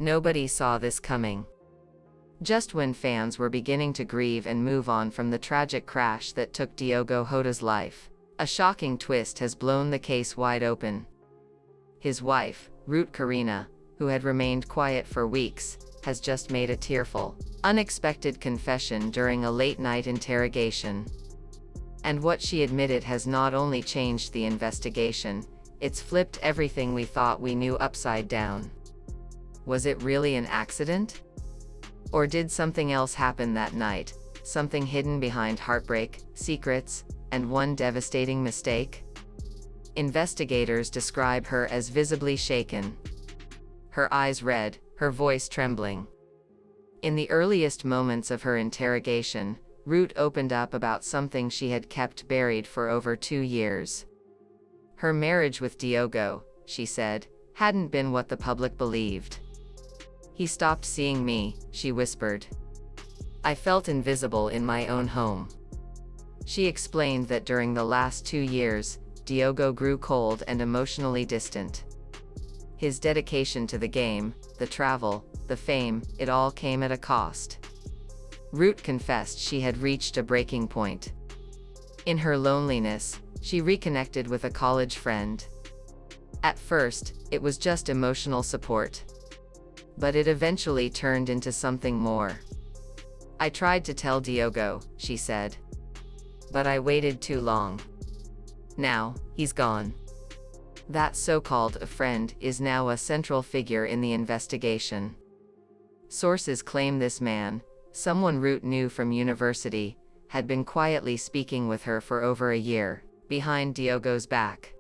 Nobody saw this coming. Just when fans were beginning to grieve and move on from the tragic crash that took Diogo Jota's life, a shocking twist has blown the case wide open. His wife, Rute Carina, who had remained quiet for weeks, has just made a tearful, unexpected confession during a late-night interrogation. And what she admitted has not only changed the investigation, it's flipped everything we thought we knew upside down. Was it really an accident? Or did something else happen that night, something hidden behind heartbreak, secrets, and one devastating mistake? Investigators describe her as visibly shaken. Her eyes red, her voice trembling. In the earliest moments of her interrogation, Rute opened up about something she had kept buried for over 2 years. Her marriage with Diogo, she said, hadn't been what the public believed. "He stopped seeing me," she whispered. "I felt invisible in my own home." She explained that during the last 2 years, Diogo grew cold and emotionally distant. His dedication to the game, the travel, the fame, it all came at a cost. Rute confessed she had reached a breaking point. In her loneliness, she reconnected with a college friend. At first, it was just emotional support. But it eventually turned into something more. "I tried to tell Diogo," she said. "But I waited too long. Now, he's gone." That so-called friend is now a central figure in the investigation. Sources claim this man, someone Rute knew from university, had been quietly speaking with her for over a year, behind Diogo's back.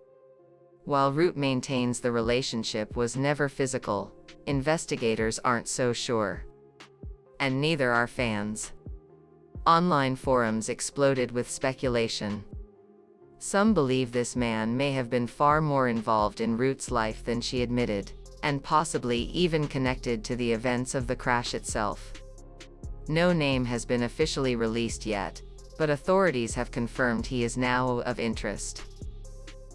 While Rute maintains the relationship was never physical, investigators aren't so sure. And neither are fans. Online forums exploded with speculation. Some believe this man may have been far more involved in Rute's life than she admitted, and possibly even connected to the events of the crash itself. No name has been officially released yet, but authorities have confirmed he is now of interest.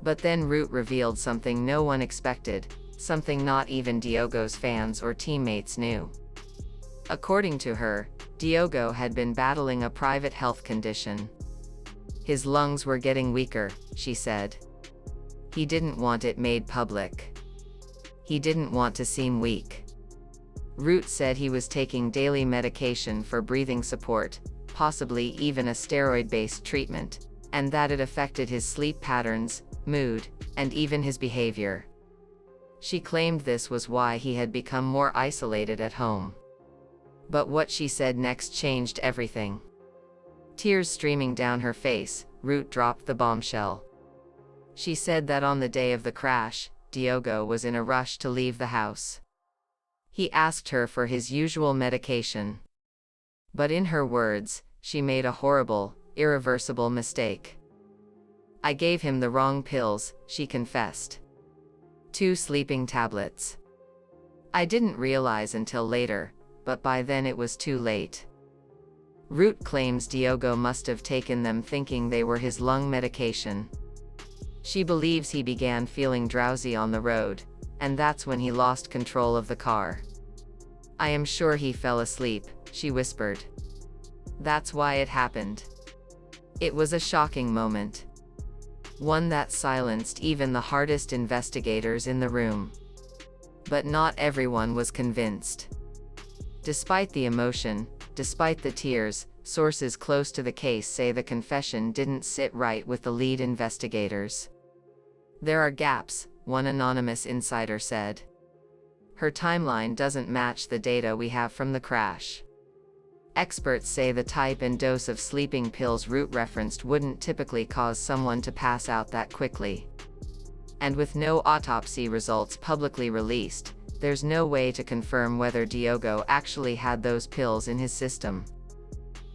But then Rute revealed something no one expected, something not even Diogo's fans or teammates knew. According to her, Diogo had been battling a private health condition. His lungs were getting weaker, she said. He didn't want it made public. He didn't want to seem weak. Rute said he was taking daily medication for breathing support, possibly even a steroid-based treatment, and that it affected his sleep patterns, mood, and even his behavior. She claimed this was why he had become more isolated at home. But what she said next changed everything. Tears streaming down her face, Rute dropped the bombshell. She said that on the day of the crash, Diogo was in a rush to leave the house. He asked her for his usual medication. But in her words, she made a horrible, irreversible mistake. "I gave him the wrong pills," she confessed. 2 sleeping tablets. "I didn't realize until later, but by then it was too late." Rute claims Diogo must have taken them thinking they were his lung medication. She believes he began feeling drowsy on the road, and that's when he lost control of the car. "I am sure he fell asleep," she whispered. "That's why it happened." It was a shocking moment. One that silenced even the hardest investigators in the room. But not everyone was convinced. Despite the emotion, despite the tears, sources close to the case say the confession didn't sit right with the lead investigators. "There are gaps," one anonymous insider said. "Her timeline doesn't match the data we have from the crash." Experts say the type and dose of sleeping pills Rute referenced wouldn't typically cause someone to pass out that quickly. And with no autopsy results publicly released, there's no way to confirm whether Diogo actually had those pills in his system.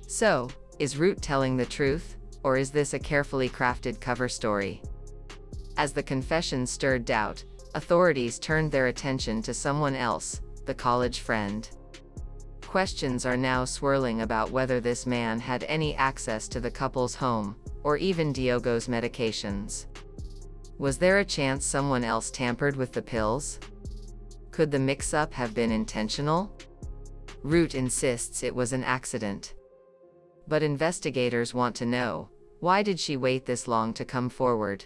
So, is Rute telling the truth, or is this a carefully crafted cover story? As the confession stirred doubt, authorities turned their attention to someone else, the college friend. Questions are now swirling about whether this man had any access to the couple's home, or even Diogo's medications. Was there a chance someone else tampered with the pills? Could the mix-up have been intentional? Rute insists it was an accident. But investigators want to know, why did she wait this long to come forward?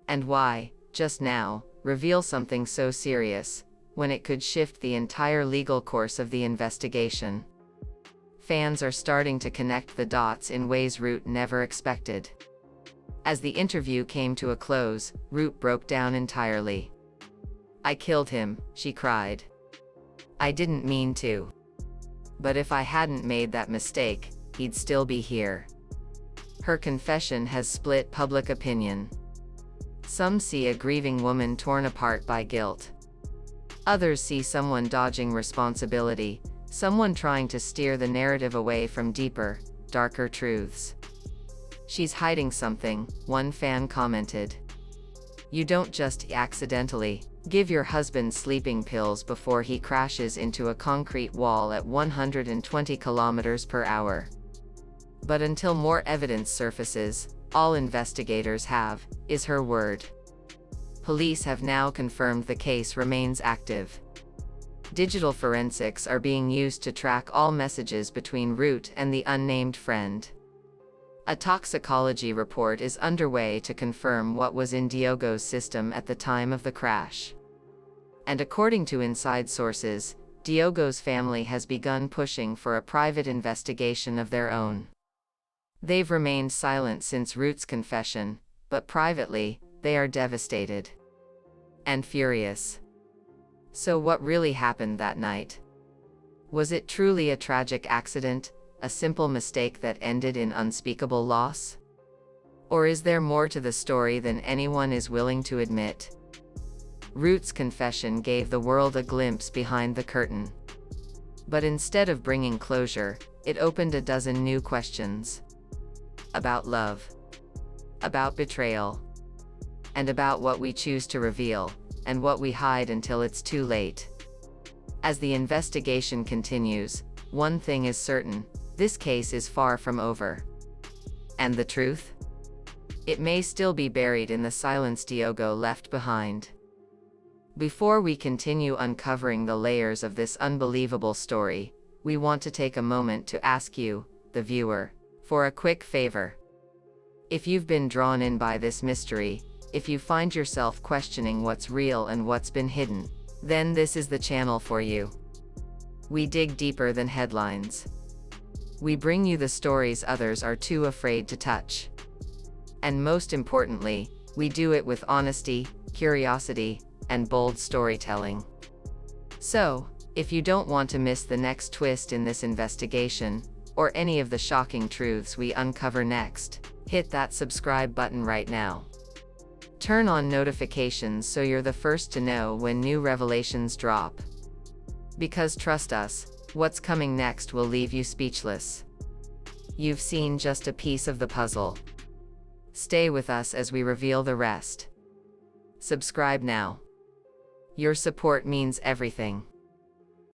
And why, just now, reveal something so serious, when it could shift the entire legal course of the investigation? Fans are starting to connect the dots in ways Rute never expected. As the interview came to a close, Rute broke down entirely. "I killed him," she cried. "I didn't mean to. But if I hadn't made that mistake, he'd still be here." Her confession has split public opinion. Some see a grieving woman torn apart by guilt. Others see someone dodging responsibility, someone trying to steer the narrative away from deeper, darker truths. "She's hiding something," one fan commented. "You don't just accidentally give your husband sleeping pills before he crashes into a concrete wall at 120 kilometers per hour." But until more evidence surfaces, all investigators have is her word. Police have now confirmed the case remains active. Digital forensics are being used to track all messages between Rute and the unnamed friend. A toxicology report is underway to confirm what was in Diogo's system at the time of the crash. And according to inside sources, Diogo's family has begun pushing for a private investigation of their own. They've remained silent since Rute's confession, but privately, they are devastated and furious. So what really happened that night? Was it truly a tragic accident, a simple mistake that ended in unspeakable loss? Or is there more to the story than anyone is willing to admit? Rute's confession gave the world a glimpse behind the curtain. But instead of bringing closure, it opened a dozen new questions. About love. About betrayal. And about what we choose to reveal, and what we hide until it's too late. As the investigation continues, one thing is certain: this case is far from over. And the truth? It may still be buried in the silence Diogo left behind. Before we continue uncovering the layers of this unbelievable story, we want to take a moment to ask you, the viewer, for a quick favor. If you've been drawn in by this mystery, if you find yourself questioning what's real and what's been hidden, then this is the channel for you. We dig deeper than headlines. We bring you the stories others are too afraid to touch. And most importantly, we do it with honesty, curiosity, and bold storytelling. So, if you don't want to miss the next twist in this investigation, or any of the shocking truths we uncover next, hit that subscribe button right now. Turn on notifications so you're the first to know when new revelations drop. Because trust us, what's coming next will leave you speechless. You've seen just a piece of the puzzle. Stay with us as we reveal the rest. Subscribe now. Your support means everything.